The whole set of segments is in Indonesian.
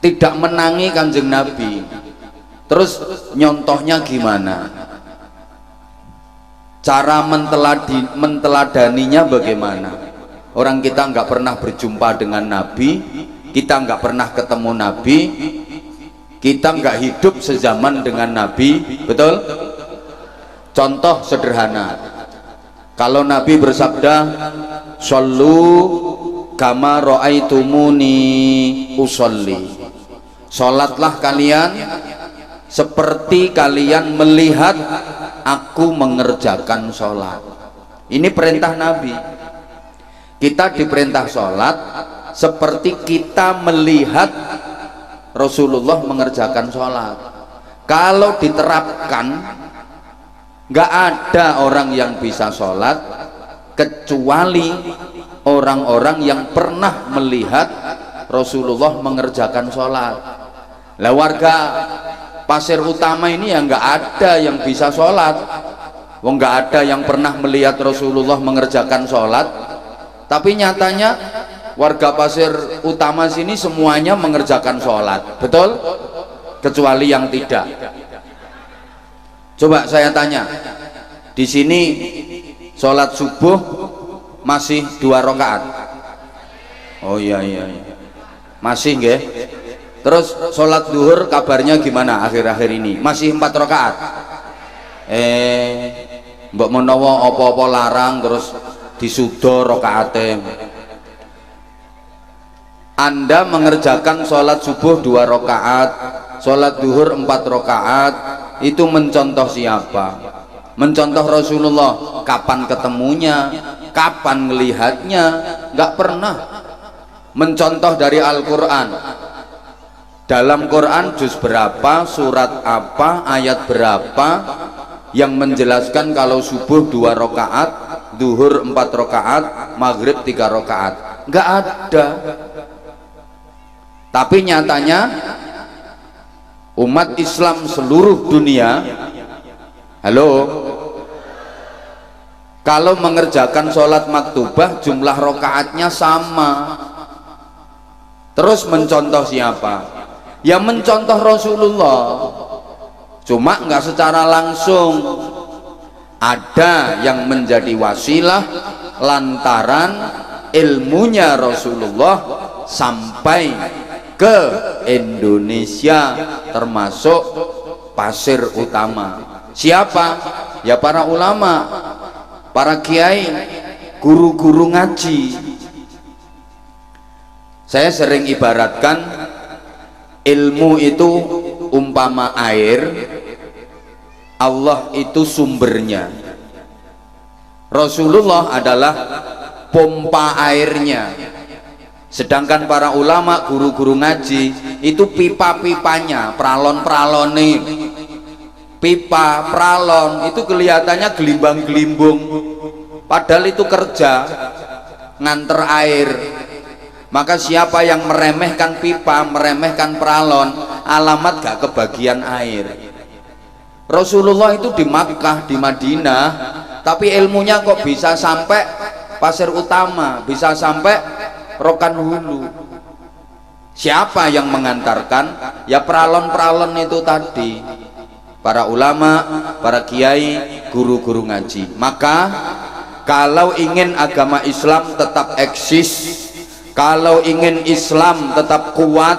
tidak menangi Kanjeng Nabi. Terus nyontohnya gimana? Cara menteladaninya bagaimana? Orang kita nggak pernah berjumpa dengan Nabi, kita nggak pernah ketemu Nabi, kita nggak hidup sezaman dengan Nabi, betul? Contoh sederhana, kalau Nabi bersabda, "Shollu kama ra'aitumuni usolli," sholatlah kalian seperti kalian melihat aku mengerjakan sholat. Ini perintah Nabi. Kita diperintah sholat seperti kita melihat Rasulullah mengerjakan sholat. Kalau diterapkan, nggak ada orang yang bisa sholat kecuali orang-orang yang pernah melihat Rasulullah mengerjakan sholat. Lah warga Pasir Utama ini ya nggak ada yang bisa sholat. Wong nggak ada yang pernah melihat Rasulullah mengerjakan sholat. Tapi nyatanya warga Pasir Utama sini semuanya mengerjakan sholat, betul? Kecuali yang tidak. Coba saya tanya, di sini sholat subuh masih 2 rakaat? Oh iya, masih nggih? Terus sholat duhur kabarnya gimana akhir-akhir ini? Masih 4 rakaat? Mbok menawa apa-apa larang terus disudo rakaate. Anda mengerjakan sholat subuh 2 rakaat, sholat duhur 4 rakaat, itu mencontoh siapa? Mencontoh Rasulullah. Kapan ketemunya? Kapan melihatnya? Nggak pernah. Mencontoh dari Al-Quran. Dalam Quran juz berapa, surat apa, ayat berapa yang menjelaskan kalau subuh 2 rakaat, duhur 4 rakaat, maghrib 3 rakaat? Nggak ada. Tapi nyatanya umat Islam seluruh dunia, halo, kalau mengerjakan sholat maktubah jumlah rakaatnya sama. Terus mencontoh siapa? Ya mencontoh Rasulullah, cuma nggak secara langsung. Ada yang menjadi wasilah lantaran ilmunya Rasulullah sampai ke Indonesia, termasuk Pasir Utama. Siapa? Ya para ulama, para kiai, guru-guru ngaji. Saya sering ibaratkan ilmu itu umpama air, Allah itu sumbernya, Rasulullah adalah pompa airnya. Sedangkan para ulama, guru-guru ngaji itu pipa-pipanya, pralon-pralone. Pipa, pralon itu kelihatannya gelimbang-gelimbung, padahal itu kerja nganter air. Maka siapa yang meremehkan pipa, meremehkan pralon, alamat gak kebagian air. Rasulullah itu di Makkah, di Madinah, tapi ilmunya kok bisa sampai Pasir Utama, bisa sampai Rokan Hulu. Siapa yang mengantarkan? Ya pralon-pralon itu tadi, para ulama, para kiai, guru-guru ngaji. Maka kalau ingin agama Islam tetap eksis, kalau ingin Islam tetap kuat,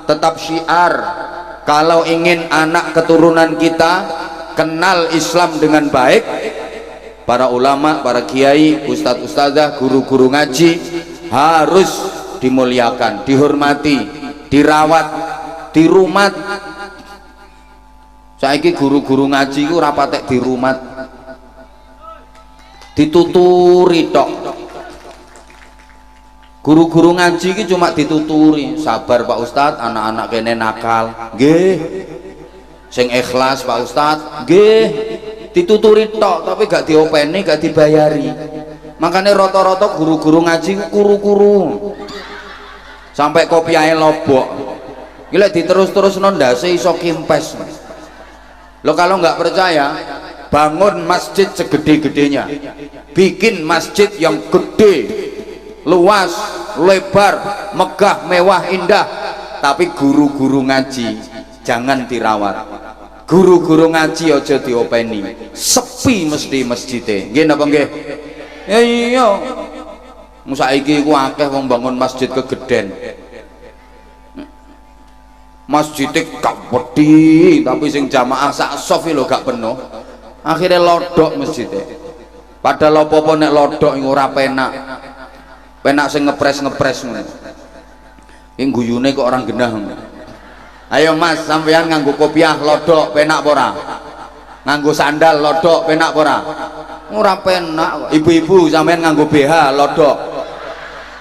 tetap syiar, kalau ingin anak keturunan kita kenal Islam dengan baik, para ulama, para kiai, ustadz ustadzah, guru-guru ngaji harus dimuliakan, dihormati, dirawat, dirumat. Saiki guru-guru ngaji ku rapatek dirumat, dituturi tok. Guru-guru ngaji ki cuma dituturi, sabar Pak Ustadz, anak-anak kene nakal, nggih. Sing ikhlas Pak Ustadz, nggih. Dituturi tok, tapi gak diopeni, gak dibayari. Makanya rata-rata guru-guru ngaji kuru-kuru, sampai kopiahnya lobok. Gila diterus-terus nondase iso kimpes. Lo kalau nggak percaya, bangun masjid segede-gedenya, bikin masjid yang gede, luas, lebar, megah, mewah, indah. tapi guru-guru ngaji jangan dirawat. Guru-guru ngaji aja diopeni, sepi mesti masjidnya. Nggih napa nggih? Ya iya. Saiki iku akeh wong bangun masjid kegeden. Masjidnya gak wedi, tapi sing jamaah sak sof lho gak penuh. Akhirnya lodok masjidnya. Padahal apa-apa nek lodok ora penak. Penak sing ngepres-ngepres ngono. Iki guyune kok orang genah. Ayo Mas, sampean nganggo kopiah lodok penak apa ora? Nganggo sandal lodok penak apa ora? Ora penak kok. Ibu-ibu sampean nganggo BH lodok.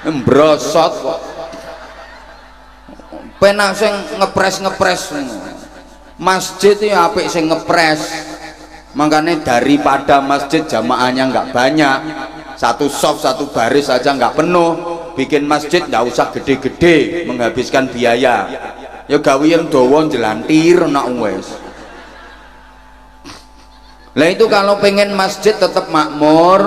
Mbrosot kok. Penak sing ngepres-ngepres. Masjid ya apik sing ngepres. Makanya daripada masjid jamaahnya nggak banyak, satu soft satu baris saja nggak penuh, bikin masjid nggak usah gede-gede menghabiskan biaya. Ya gawian dawa jelantir nak wes. Lah itu kalau pengen masjid tetap makmur,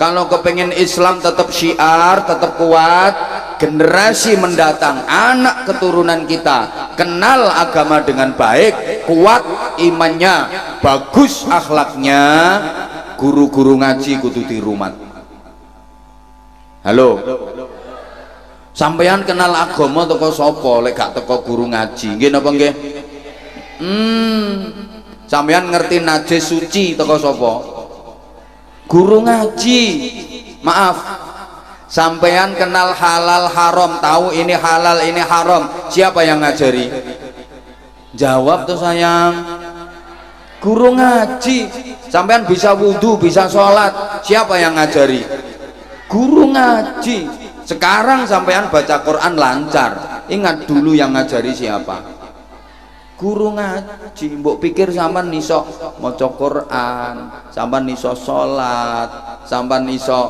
kalau kepengen Islam tetap syiar, tetap kuat, generasi mendatang, anak keturunan kita kenal agama dengan baik, kuat imannya, bagus akhlaknya, guru-guru ngaji kudu dirumat. Halo, sampeyan kenal agama teko sapa lek gak teko guru ngaji? Nggih napa nggih? Sampeyan ngerti najis suci teko sapa? Guru ngaji. Maaf, sampeyan kenal halal haram, tahu ini halal ini haram, siapa yang ngajari? Jawab tuh sayang. Guru ngaji. Sampeyan bisa wudhu, bisa sholat, siapa yang ngajari? Guru ngaji. Sekarang sampeyan baca Quran lancar, ingat dulu yang ngajari siapa? Guru ngaji. Mbok pikir sampean iso maca Quran, sampean iso sholat, sampean iso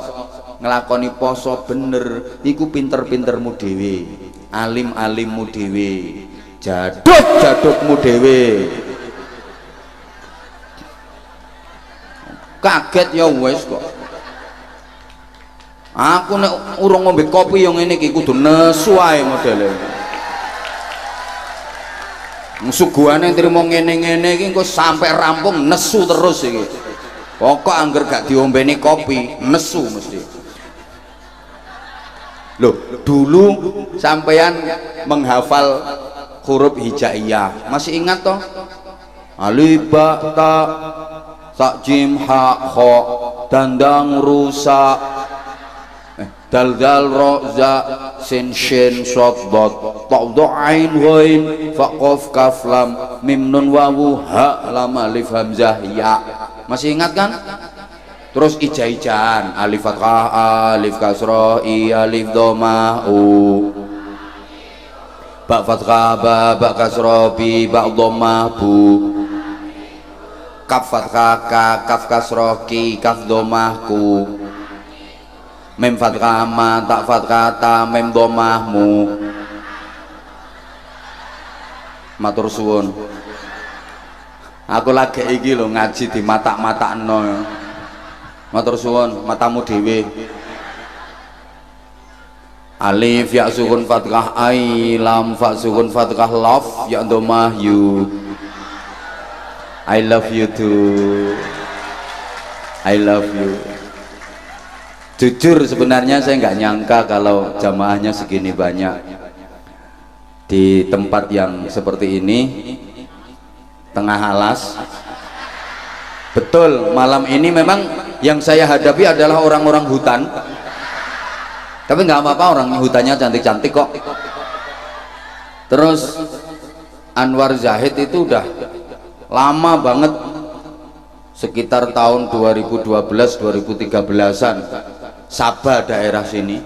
nglakoni poso bener, iku pinter-pintermu dhewe, alim-alimmu dhewe, jaduk-jadukmu dhewe. Kaget ya wis kok. Aku nek urung ngombe kopi yang ngene iki kudu nesu ae modele. Suguhane trimo ngene-ngene iki engko sampai rampung nesu terus iki. Pokok angger gak diombeni kopi, nesu mesti. Loh, dulu sampeyan menghafal huruf hijaiyah. Masih ingat toh? Alif ba ta sa jim ha kha dandang rusa dal dal ro za sin shin shad dad ta dha ain ghain fa qaf kaf lam mim nun wawu ha lam alif hamzah ya. Masih ingat kan? Terus ija-ijaan alif fathah, alif kasroh, i alif dhammah, u ba fathah, ba kasroh, bi ba dhammah, bu kaf fathah, ka kaf kasroh, ki kaf dhammah, ku mim fathah, ma ta fathah, ta mim dhammah, mu. Matur suwun. Aku lagi iki lho ngaji di matak-matakno. Matur suwun, matamu dhewe. Alif ya sukun fathah ai, lam fa sukun fathah love ya dhammah you. I love you too. I love you. Jujur sebenarnya saya nggak nyangka kalau jamaahnya segini banyak di tempat yang seperti ini, tengah alas. Betul, malam ini memang yang saya hadapi adalah orang-orang hutan, tapi nggak apa-apa, orang hutannya cantik-cantik kok. Terus Anwar Zahid itu udah lama banget, sekitar tahun 2012-2013an, Sabah daerah sini.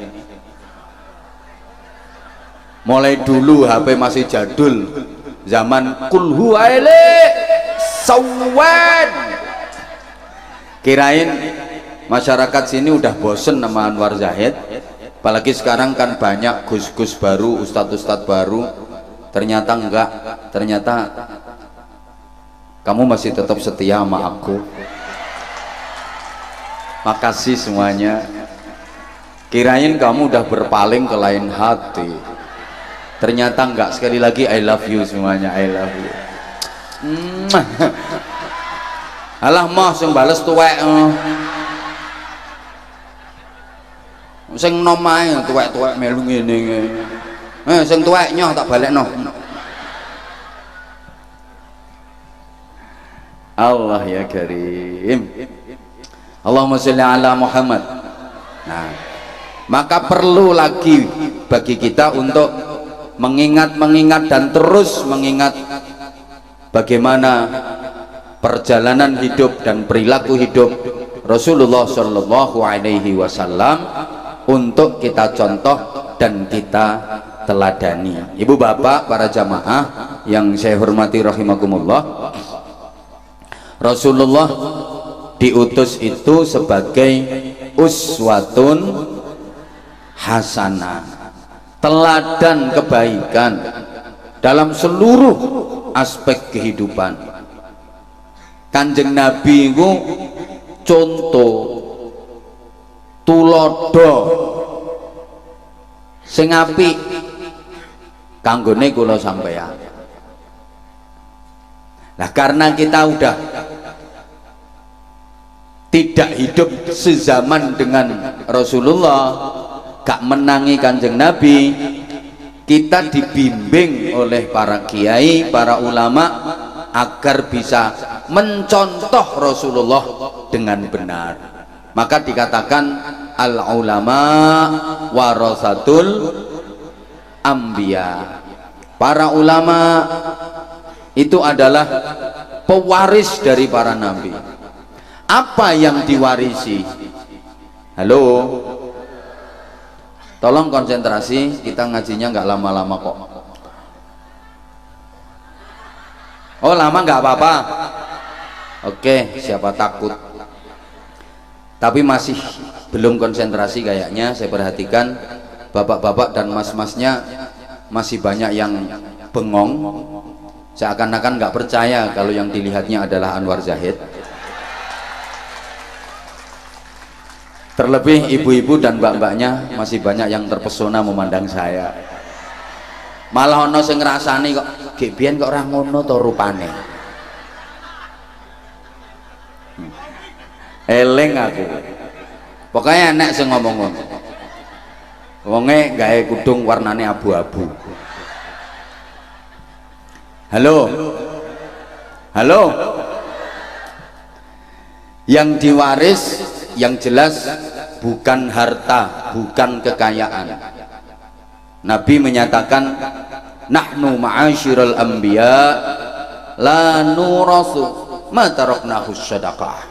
Mulai dulu HP masih jadul, zaman kulhu aile sawan. Kirain masyarakat sini udah bosen sama Anwar Zahid, apalagi sekarang kan banyak gus-gus baru, ustadz-ustadz baru. Ternyata enggak, ternyata kamu masih tetap setia sama aku. Makasih semuanya. Kirain kamu udah berpaling ke lain hati. Ternyata enggak. Sekali lagi I love you semuanya, I love you. Alah mah sing bales tuwek. Sing nom ae tuwek-tuwek melu ngene. Sing tuwek nyoh tak balekno. Allah ya Karim. Allahumma sholli ala Muhammad. Nah, maka perlu lagi bagi kita untuk mengingat dan terus mengingat bagaimana perjalanan hidup dan perilaku hidup Rasulullah Shallallahu Alaihi Wasallam untuk kita contoh dan kita teladani. Ibu bapak para jamaah yang saya hormati rahimakumullah, Rasulullah diutus itu sebagai uswatun hasanah, teladan kebaikan dalam seluruh aspek kehidupan. Kanjeng Nabi itu contoh tulodo sing apik kanggone kula sampeyan. Nah, karena kita udah tidak hidup sezaman dengan Rasulullah, gak menangi Kanjeng Nabi, kita dibimbing oleh para kiai, para ulama agar bisa mencontoh Rasulullah dengan benar. Maka dikatakan al ulama warasatul anbiya. Para ulama itu adalah pewaris dari para nabi. Apa yang diwarisi? Halo, tolong konsentrasi, kita ngajinya nggak lama-lama kok. Oh lama nggak apa-apa. Oke, siapa takut. Tapi masih belum konsentrasi kayaknya. Saya perhatikan bapak-bapak dan mas-masnya masih banyak yang bengong, seakan-akan nggak percaya kalau yang dilihatnya adalah Anwar Zahid. Terlebih ibu-ibu dan mbak-mbaknya masih banyak yang terpesona memandang saya. Malah ono sing ngrasani kok gek biyen kok ora ngono to rupane. Eling aku. Pokoknya enek sing ngomong ngono. Wonge gawe kudung warnane abu-abu. Halo. Halo. Yang diwaris yang jelas bukan harta, bukan kekayaan. Nabi menyatakan nahnu ma'asyiral anbiya la nurasu ma taraknahu sadaqah.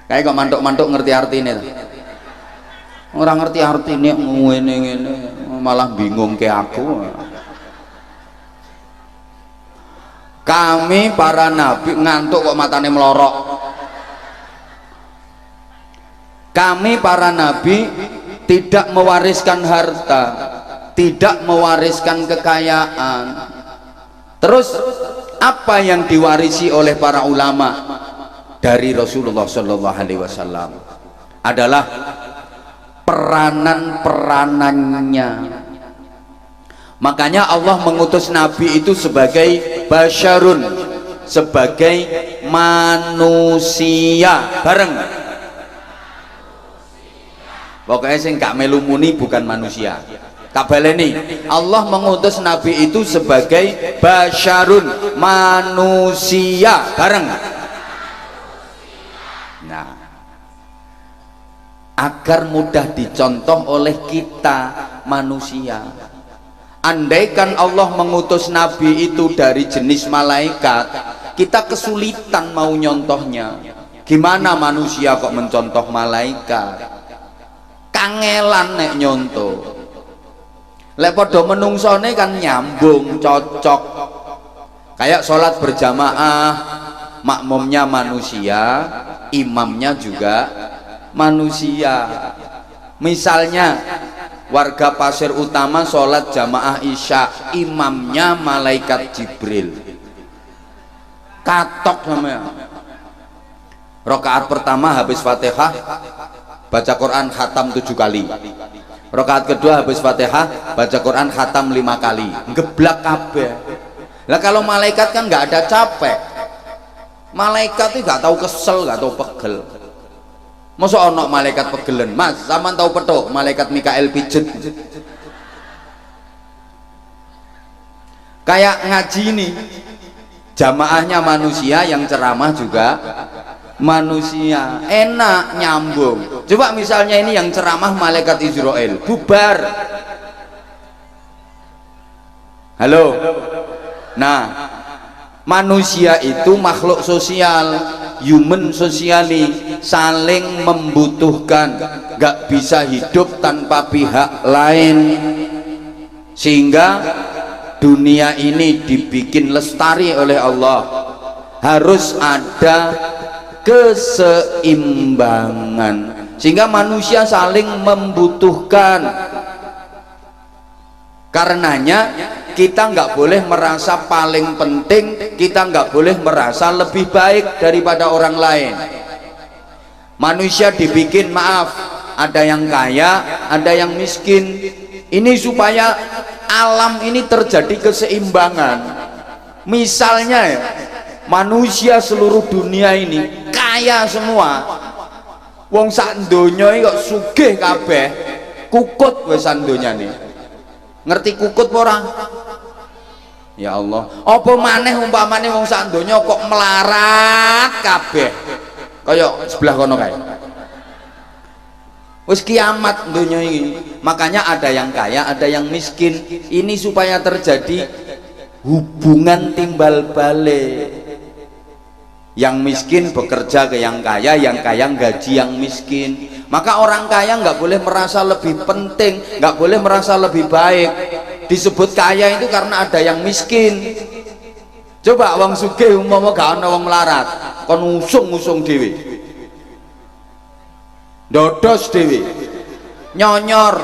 Kayak kok mantuk-mantuk ngerti artine. Orang ngerti artine ngene-ngene malah bingung ke aku. Kami para nabi ngantuk kok matane melorok. Kami para nabi tidak mewariskan harta, tidak mewariskan kekayaan. Terus apa yang diwarisi oleh para ulama dari Rasulullah Shallallahu Alaihi Wasallam adalah peranan-peranannya. Makanya Allah mengutus Nabi itu sebagai basyarun, sebagai manusia bareng. Pokoknya sing gak melu muni bukan manusia. Tak baleni, Allah mengutus Nabi itu sebagai basyarun, manusia bareng. Nah, agar mudah dicontoh oleh kita manusia. Andaikan Allah mengutus Nabi itu dari jenis malaikat, kita kesulitan mau nyontohnya. Gimana manusia kok mencontoh malaikat? Kangelan nek nyontoh. Lek padha menungsone kan nyambung, cocok. Kayak sholat berjamaah, makmumnya manusia, imamnya juga manusia. Misalnya warga Pasir Utama sholat jamaah isya, imamnya malaikat Jibril. Katok namanya. Rakaat pertama habis Fatihah baca Quran khatam 7 kali. Rakaat kedua habis Fatihah baca Quran khatam 5 kali, geblak kabeh. Lah kalau malaikat kan nggak ada capek, malaikat itu nggak tahu kesel, nggak tahu pegel. Masa ono malaikat pegelen? Mas, zaman tahu petuk malaikat Mikael pijet. Kayak ngaji ini, jamaahnya manusia, yang ceramah juga manusia, enak nyambung. Coba misalnya ini yang ceramah malaikat Israel, bubar. Halo. Nah, manusia itu makhluk sosial, human socially, saling membutuhkan, gak bisa hidup tanpa pihak lain, sehingga dunia ini dibikin lestari oleh Allah. Harus ada keseimbangan, sehingga manusia saling membutuhkan. Karenanya kita nggak boleh merasa paling penting, kita nggak boleh merasa lebih baik daripada orang lain. Manusia dibikin, maaf, ada yang kaya, ada yang miskin. Ini supaya alam ini terjadi keseimbangan. Misalnya ya, manusia seluruh dunia ini kaya semua, wong sak donya iki kok sugih kabeh, kukut wis sak donya nih. Ngerti kukut ora? Ya Allah, apa maneh umpamane wong sak donya kok melarat kabeh kaya sebelah kono kae, wis kiamat donya ini. Makanya ada yang kaya, ada yang miskin. Ini supaya terjadi hubungan timbal balik. Yang miskin bekerja ke yang kaya gaji yang miskin. Maka orang kaya nggak boleh merasa lebih penting, nggak boleh merasa lebih baik. Disebut kaya itu karena ada yang miskin. Coba wong sugih umpama gak ana wong melarat, kon usung-usung dhewe, dodos dhewe, nyonyor.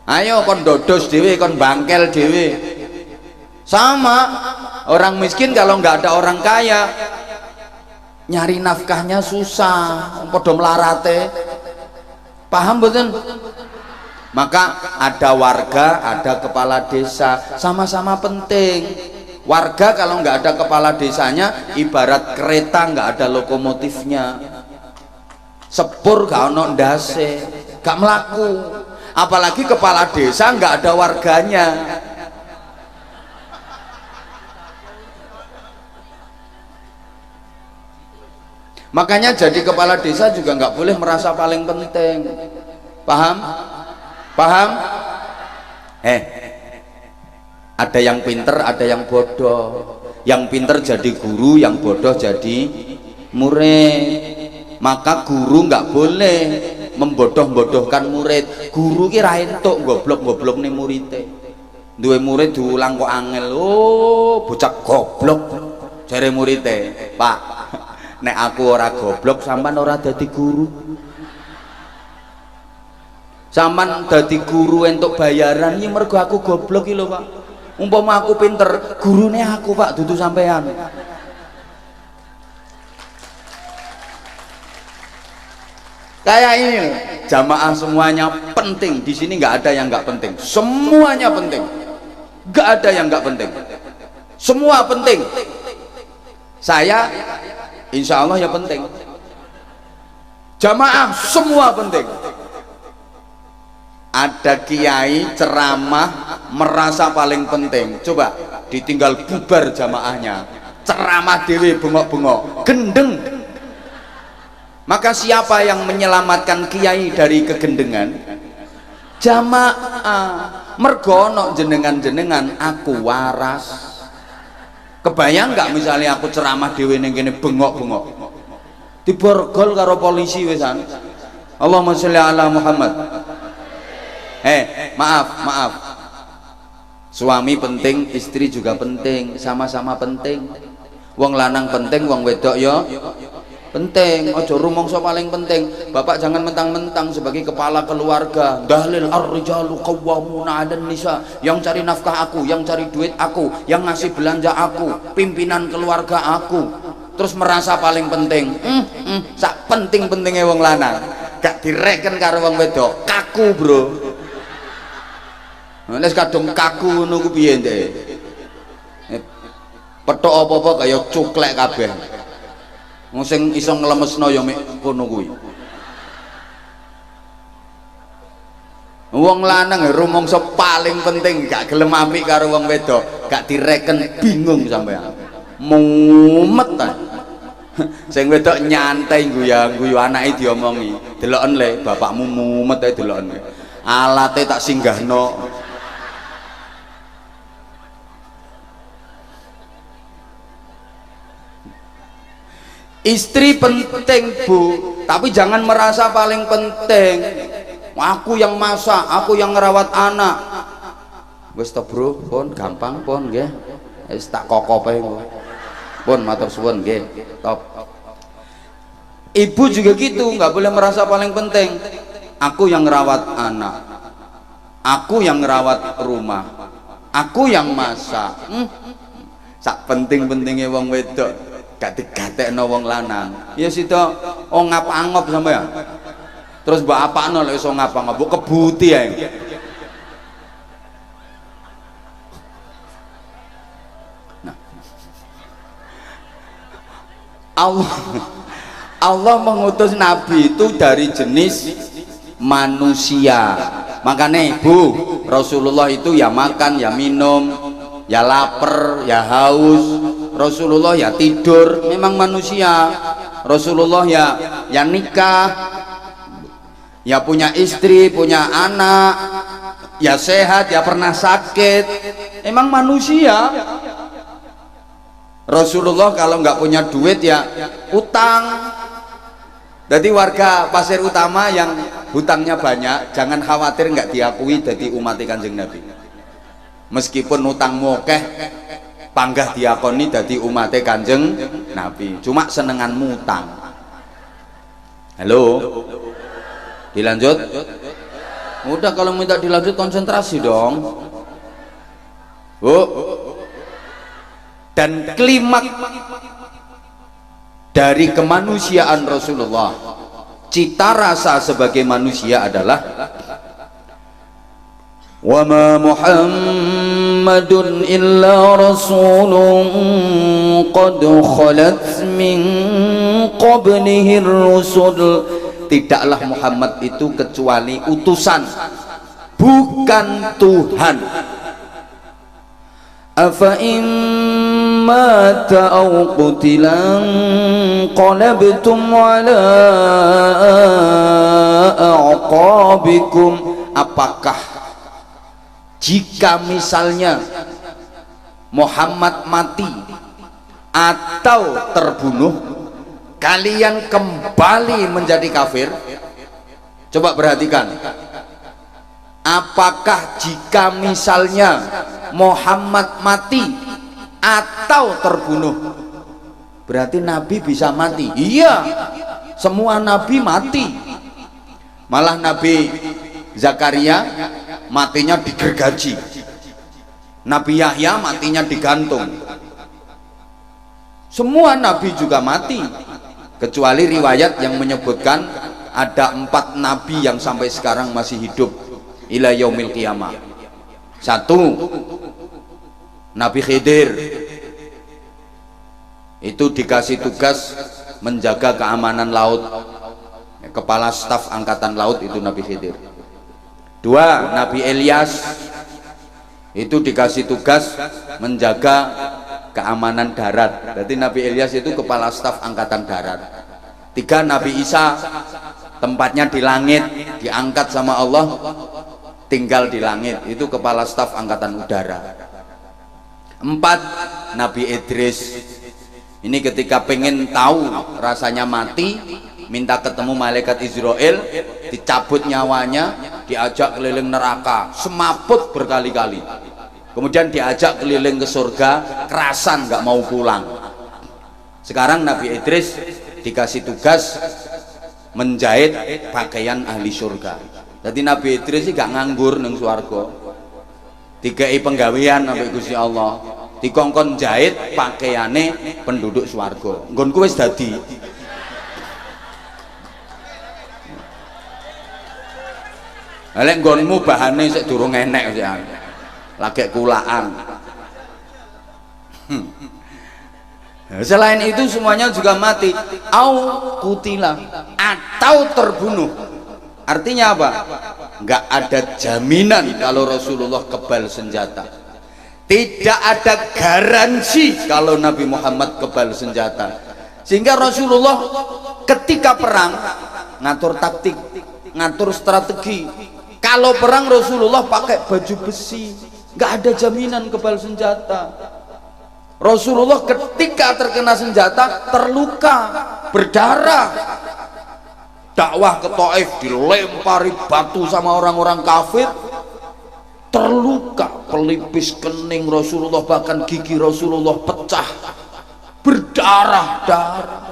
Ayo kon dodos dhewe, kon bangkel dhewe. Sama orang miskin, kalau nggak ada orang kaya, nyari nafkahnya susah, padha melarate. Paham betul? Maka ada warga, ada kepala desa, sama-sama penting. Warga kalau nggak ada kepala desanya, ibarat kereta nggak ada lokomotifnya, sepur gak ono ndase, gak melaku. Apalagi kepala desa nggak ada warganya. Makanya jadi kepala desa juga nggak boleh merasa paling penting. Paham? Paham? Ada yang pinter, ada yang bodoh. Yang pinter jadi guru, yang bodoh jadi murid. Maka guru nggak boleh membodoh-bodohkan murid. Guru kira entuk goblok-goblok nih muridnya. Duwe murid diulang kok angel. Oh, bocah goblok. Jare muridnya, Pak, nek aku ora goblok, sampean ora dadi guru. Sampean dadi guru entuk bayaran iki mergo aku goblok iki lho, Pak. Umpama aku pinter, gurune aku, Pak, dudu sampean. Kayak ini, jamaah semuanya penting. Di sini nggak ada yang nggak penting. Semuanya penting. Nggak ada yang nggak penting. Semua penting. Saya, insya Allah ya penting. Jamaah semua penting. Ada kiai ceramah merasa paling penting, coba ditinggal bubar jamaahnya, ceramah dewe bengok-bengok gendeng. Maka siapa yang menyelamatkan kiai dari kegendengan? Jamaah. Mergono jenengan-jenengan aku waras. Kebayang nggak misalnya aku ceramah dewe ning kene bengok-bengok, diborgol karo polisi wisan. Allahumma sholli ala Muhammad. Maaf, suami penting, istri juga penting, sama-sama penting. Wong lanang penting, wong wedok yo penting. Ojo rumangsa paling penting. Bapak jangan mentang-mentang sebagai kepala keluarga, dalil ar-rijalu qawwamuna 'alan nisa, yang cari nafkah aku, yang cari duit aku, yang ngasih belanja aku, pimpinan keluarga aku, terus merasa paling penting. Sak penting-pentingnya wong lanang. gak direken karo wong wedok, kaku bro. Nek kadung kaku ngono ku piye ndek? Petok apa-apa kaya cuklek kabeh. Wong sing iso nglemesno ya mek kono kuwi. Wong lanang rumangsa paling penting gak gelem apik karo wong wedok, gak direken bingung sampean. Mumet ta. Sing wedok nyantai guyu-guyu anake diomongi. Deloken le bapakmu mumet ae deloken. Alate tak singgahno. Istri penting bu, tapi jangan merasa paling penting. Aku yang masak, aku yang ngerawat anak. Wis to bro, pun gampang pun nggih. Wis tak kokope engko. Pun matur suwun nggih. Top. Ibu juga gitu, nggak boleh merasa paling penting. Aku yang ngerawat anak, aku yang ngerawat rumah, aku yang masak. Sak penting-pentingnya wong wedok. Gak digatekno wong lanang. Ya sida ngap-angop sampean. Terus mbok apakno lek iso ngap-angop, mbok kebuti ae. Nah. Allah mengutus nabi itu dari jenis manusia. Makanya Bu, Rasulullah itu ya makan, ya minum, ya lapar, ya haus. Rasulullah ya tidur, memang manusia. Rasulullah ya nikah, ya punya istri, punya anak, ya sehat, ya pernah sakit, memang manusia. Rasulullah kalau nggak punya duit ya utang. Jadi warga Pasir Utama yang hutangnya banyak, jangan khawatir nggak diakui jadi umat Kanjeng Nabi. Meskipun utang mokeh, panggah diakoni dadi umate Kanjeng Nabi. Cuma senenganmu utang. Halo, dilanjut. Udah kalau minta dilanjut konsentrasi dong. Bu. Dan klimak dari kemanusiaan Rasulullah, cita rasa sebagai manusia adalah wa ma Muhammadun illa rasulun qad khalat min qablihi rusul. Tidaklah Muhammad itu kecuali utusan, bukan Tuhan. Afa mata aw qutilan qalabtum ala aqabikum. Apakah jika misalnya Muhammad mati atau terbunuh, kalian kembali menjadi kafir? Coba perhatikan, apakah jika misalnya Muhammad mati atau terbunuh, berarti Nabi bisa mati? Iya, semua Nabi mati. Malah Nabi Zakaria matinya digergaji, Nabi Yahya matinya digantung. Semua Nabi juga mati, kecuali riwayat yang menyebutkan ada 4 Nabi yang sampai sekarang masih hidup ila yaumil qiyamah. 1, Nabi Khidir, itu dikasih tugas menjaga keamanan laut, kepala staf angkatan laut itu Nabi Khidir. 2, Nabi Ilyas, itu dikasih tugas menjaga keamanan darat. Berarti Nabi Ilyas itu kepala staf angkatan darat. 3, Nabi Isa, tempatnya di langit, diangkat sama Allah, tinggal di langit, itu kepala staf angkatan udara. 4, Nabi Idris, ini ketika pengen tahu rasanya mati, minta ketemu malaikat Israel, dicabut nyawanya, diajak keliling neraka, semaput berkali-kali, kemudian diajak keliling ke surga, kerasan nggak mau pulang. Sekarang Nabi Idris dikasih tugas menjahit pakaian ahli surga. Jadi Nabi Idris sih gak nganggur neng swarga, dikai penggawean sampai Gusti Allah, dikongkon jahit pakaiane penduduk swarga. Nggonku wis dadi. Lek nggonmu bahane sik durung enek ya. Lagi kulaan. Selain itu semuanya juga mati. Au kutila, atau terbunuh. Artinya apa? Enggak ada jaminan kalau Rasulullah kebal senjata. Tidak ada garansi kalau Nabi Muhammad kebal senjata. Sehingga Rasulullah ketika perang ngatur taktik, ngatur strategi. Kalau perang Rasulullah pakai baju besi, nggak ada jaminan kebal senjata. Rasulullah ketika terkena senjata terluka, berdarah. Dakwah ke Taif dilempari batu sama orang-orang kafir, terluka, pelipis kening Rasulullah, bahkan gigi Rasulullah pecah, berdarah-darah.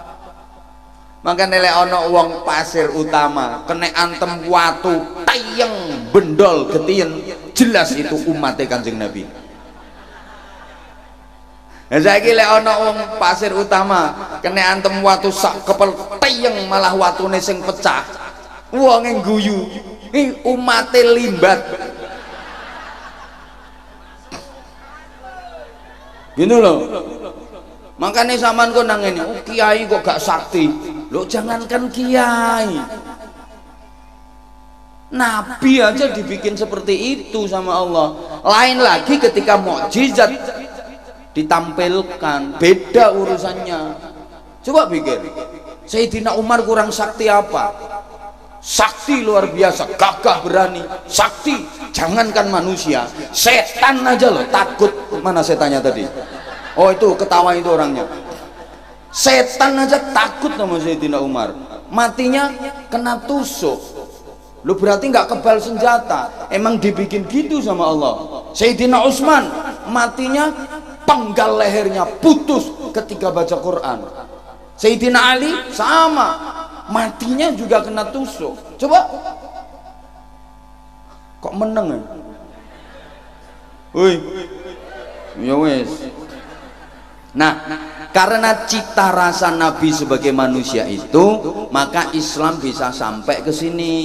Maka nilai ono wong Pasir Utama kena antem watu tayeng bendol getien, jelas itu umatnya Kanjeng Nabi. Saiki lek ana wong Pasir Utama kena antem watu sak kepel tayeng malah watune sing pecah, wonge guyu, umate limbat. Gitu loh. Makanya sampean kok nang ngene, oh kiai kok gak sakti. Loh jangankan kiai, Nabi aja dibikin seperti itu sama Allah. Lain lagi ketika mukjizat ditampilkan, beda urusannya. Coba pikir, Sayyidina Umar kurang sakti apa? Sakti luar biasa, gagah berani, sakti. Jangankan manusia, setan aja loh takut. Mana setannya tadi? Oh itu ketawa itu orangnya. Setan aja takut sama Sayyidina Umar. Matinya kena tusuk. Lu berarti nggak kebal senjata. Emang dibikin gitu sama Allah. Sayyidina Utsman matinya penggal lehernya putus ketika baca Quran. Sayyidina Ali sama, matinya juga kena tusuk. Coba kok meneng ya? Woi, ya wes. Nah, karena cita rasa Nabi sebagai manusia itu, maka Islam bisa sampai ke sini.